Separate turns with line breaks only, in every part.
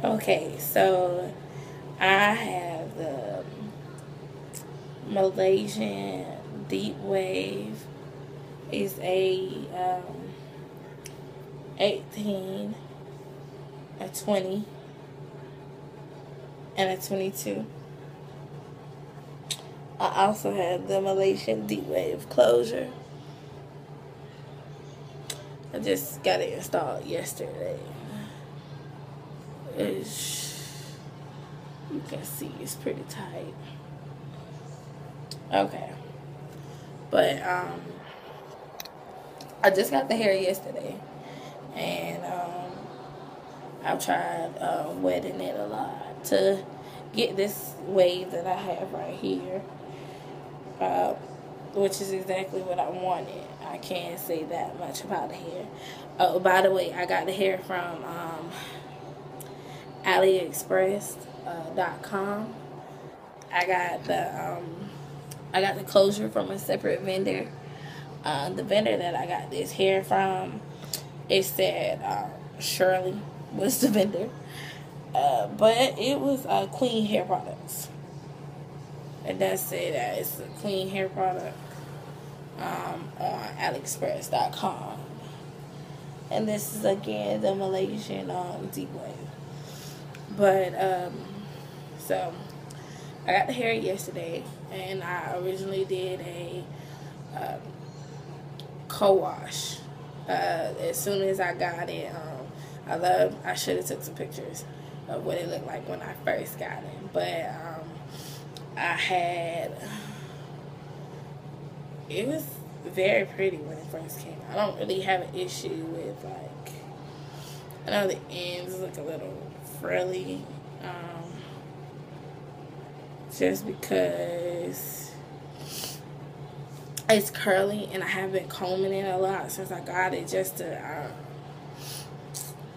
Okay, so I have the Malaysian Deep Wave. It's a 18, a 20, and a 22. I also have the Malaysian Deep Wave Closure. I just got it installed yesterday. You can see it's pretty tight. Okay. But I just got the hair yesterday, and I've tried wetting it a lot to get this wave that I have right here, which is exactly what I wanted. I can't say that much about the hair. Oh, by the way, I got the hair from Aliexpress.com. I got the closure from a separate vendor. The vendor that I got this hair from, it said Shirley was the vendor, but it was Queen Hair Products, and that's it. It's a Queen Hair Product on Aliexpress.com, and this is again the Malaysian Deep Wave. But so I got the hair yesterday, and I originally did a co-wash. As soon as I got it, I should have took some pictures of what it looked like when I first got it. But it was very pretty when it first came. I don't really have an issue with, like, I know the ends look a little frilly, just because it's curly and I have been combing it a lot since I got it, just to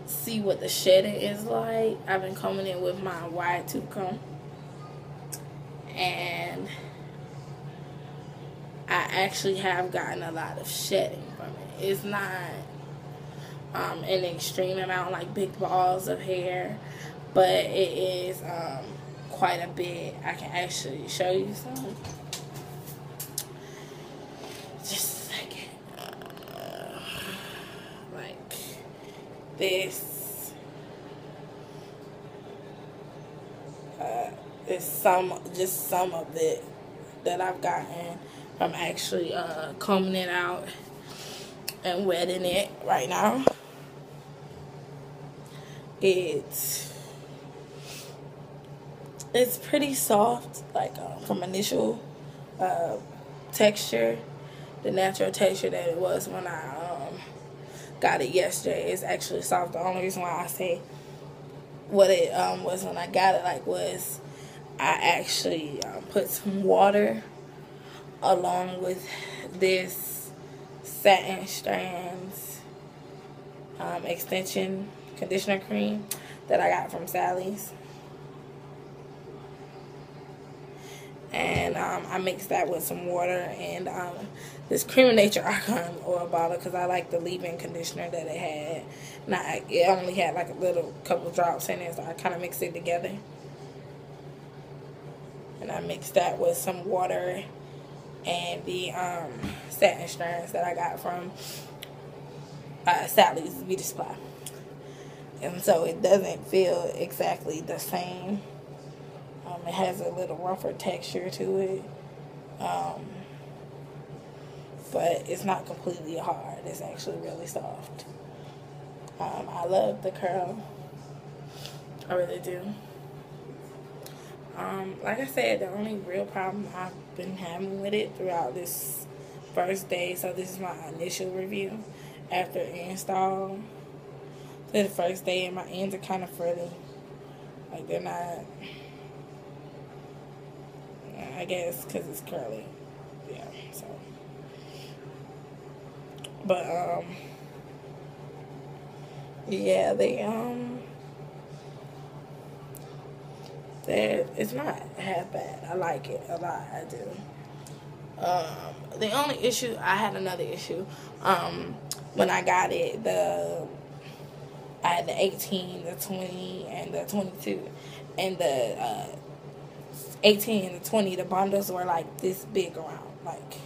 see what the shedding is like. I've been combing it with my wide tooth comb, and I actually have gotten a lot of shedding from it. It's not an extreme amount, like big balls of hair, but it is quite a bit. I can actually show you some. Just a second. Like this is some of it that I've gotten from actually combing it out and wetting it right now. It's pretty soft, like from initial texture, the natural texture that it was when I got it yesterday is actually soft. The only reason why I say what it was when I got it like was I actually put some water along with this Satin Strands extension conditioner cream that I got from Sally's, and I mixed that with some water and this Cream of Nature Argan oil bottle, because I like the leave-in conditioner that it had. And it only had like a little couple drops in it, so I kind of mixed it together. And I mixed that with some water and the Satin Strands that I got from Sally's Beauty Supply. And so it doesn't feel exactly the same. It has a little rougher texture to it. But it's not completely hard. It's actually really soft. I love the curl. I really do. Like I said, the only real problem I've been having with it throughout this first day, so this is my initial review after install. So the first day, and my ends are kind of frilly. Like, they're not, I guess because it's curly. Yeah, so. But, yeah, it's not half bad. I like it a lot. I do. The only issue, I had another issue. When I got it, I had the 18, the 20, and the 22. And the 18 and the 20, the bundles were like this big around, like,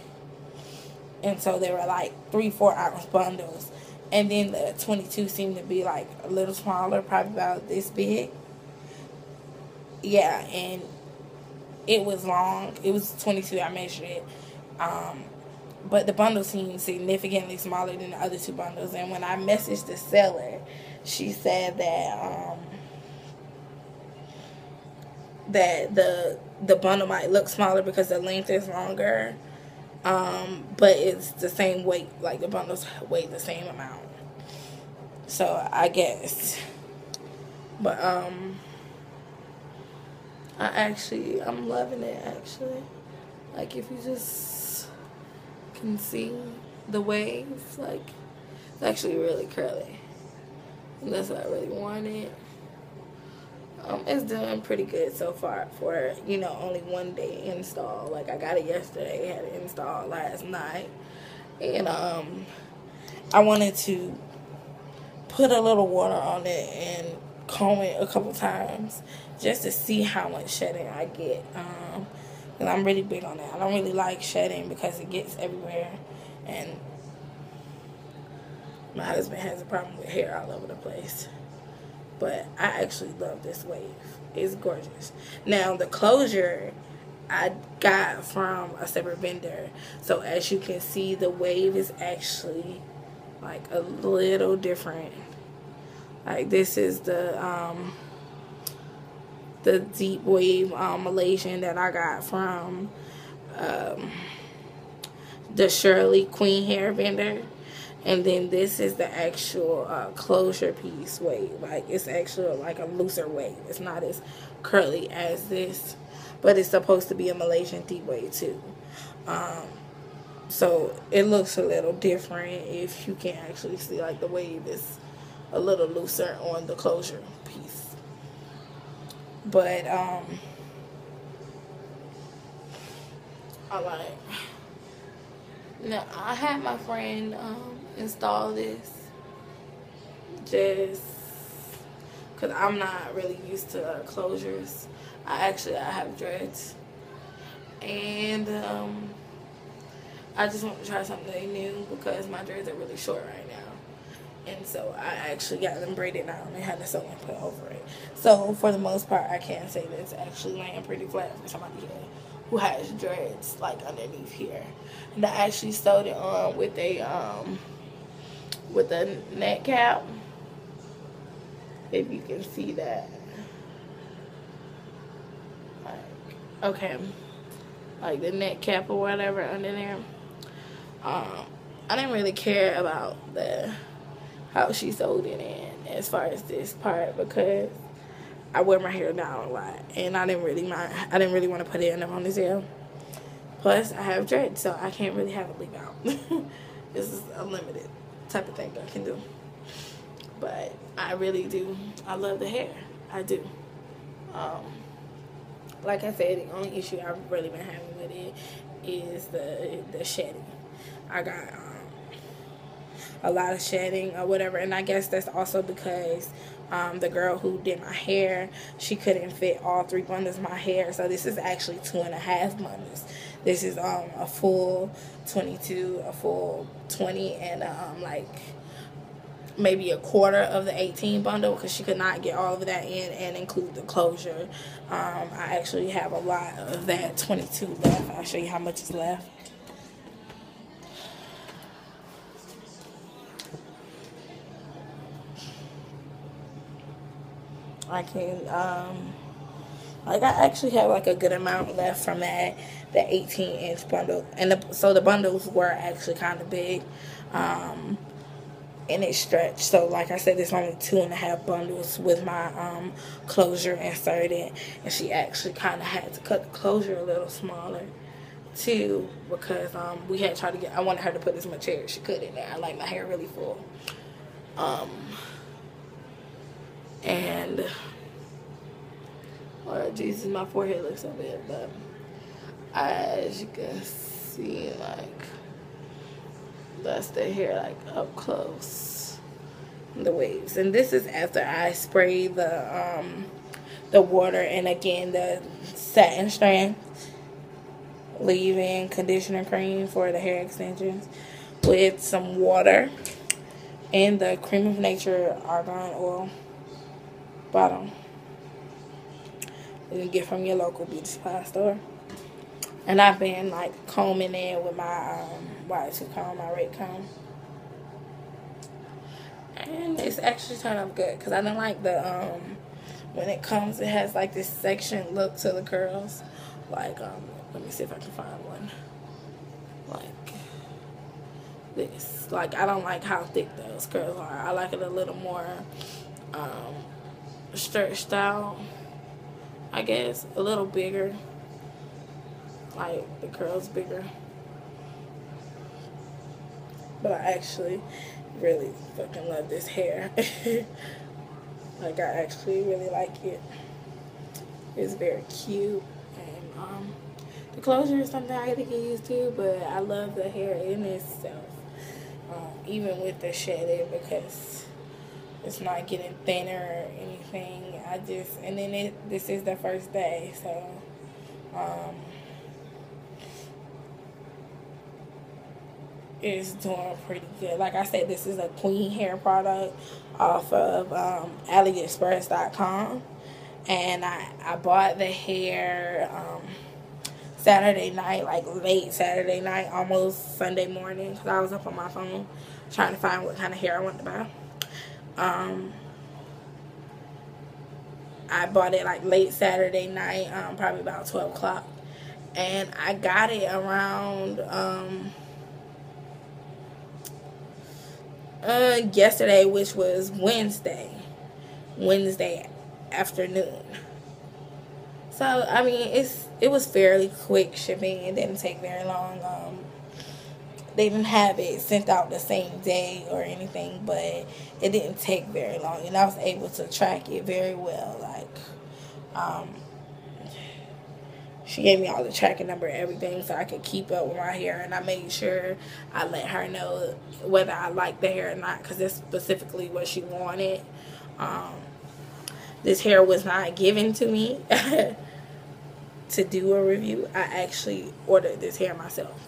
and so they were like 3-4 ounce bundles. And then the 22 seemed to be like a little smaller, probably about this big. Yeah, and it was long. It was 22. I measured it. But the bundle seemed significantly smaller than the other two bundles. And when I messaged the seller, she said that the bundle might look smaller because the length is longer. But it's the same weight. Like, the bundles weigh the same amount. So I guess. But I'm loving it, actually. Like, if you just can see the waves, like, it's actually really curly. And that's what I really wanted. It's doing pretty good so far for, only one day install. Like, I got it yesterday, had it installed last night. And I wanted to put a little water on it and comb it a couple times just to see how much shedding I get. And I'm really big on that. I don't really like shedding because it gets everywhere. And my husband has a problem with hair all over the place. But I actually love this wave. It's gorgeous. Now, the closure I got from a separate vendor. So, as you can see, the wave is actually, like, a little different. Like, this is the deep wave Malaysian that I got from the Shirley Queen hair vendor. And then this is the actual closure piece wave. Like, it's actually like a looser wave. It's not as curly as this, but it's supposed to be a Malaysian deep wave too. So it looks a little different if you can actually see, like, the wave is a little looser on the closure piece. But I like. Now, I had my friend install this just because I'm not really used to closures. I have dreads, and I just want to try something new because my dreads are really short right now. And so I actually got them braided down and had the sewing put over it. So for the most part, I can say that it's actually laying pretty flat for somebody who has dreads, like, underneath here. And I actually sewed it on with a neck cap, if you can see that. Like, okay, like the neck cap or whatever under there. I didn't really care about how she sewed it in as far as this part because I wear my hair down a lot, and I didn't really mind. I didn't really want to put it in a ponytail. Plus, I have dreads, so I can't really have it leave out. This is a limited type of thing I can do. But I really do. I love the hair. I do. Like I said, the only issue I've really been having with it is the shedding. I got a lot of shedding or whatever, and I guess that's also because the girl who did my hair, she couldn't fit all 3 bundles of my hair, so this is actually 2.5 bundles. This is a full 22, a full 20, and like maybe a quarter of the 18 bundle because she could not get all of that in and include the closure. I actually have a lot of that 22 left. I'll show you how much is left. I can, like, I actually have, like, a good amount left from the 18-inch bundle. And so the bundles were actually kind of big, and it stretched. So, like I said, there's only 2.5 bundles with my closure inserted. And she actually kind of had to cut the closure a little smaller, too, because we had tried to I wanted her to put as much hair as she could in there. I like my hair really full. And, oh Jesus, my forehead looks so bad, but as you can see, like, that's the hair, like, up close. the waves. And this is after I spray the water and again the satin strand leave-in conditioner cream for the hair extensions with some water and the Cream of Nature argan oil bottle you can get from your local beauty supply store. And I've been like combing in with my Y2 comb, my rake comb, and it's actually turned out good because I don't like the when it comes, it has like this section look to the curls. Like let me see if I can find one like this. Like I don't like how thick those curls are. I like it a little more stretched out, I guess, a little bigger, like the curls bigger. But I actually really fucking love this hair. Like I actually really like it. It's very cute, and the closure is something I get used to, but I love the hair in itself, even with the shedding, because it's not getting thinner or anything. And then this is the first day, so it's doing pretty good. Like I said, this is a queen hair product off of Aliexpress.com, and I bought the hair Saturday night, like late Saturday night, almost Sunday morning, because I was up on my phone trying to find what kind of hair I wanted to buy. I bought it like late Saturday night, probably about 12 o'clock, and I got it around yesterday, which was Wednesday afternoon. So I mean, it was fairly quick shipping. It didn't take very long. They didn't have it sent out the same day or anything, but it didn't take very long, and I was able to track it very well. Like, she gave me all the tracking number and everything so I could keep up with my hair, and I made sure I let her know whether I liked the hair or not, because that's specifically what she wanted. This hair was not given to me to do a review. I actually ordered this hair myself.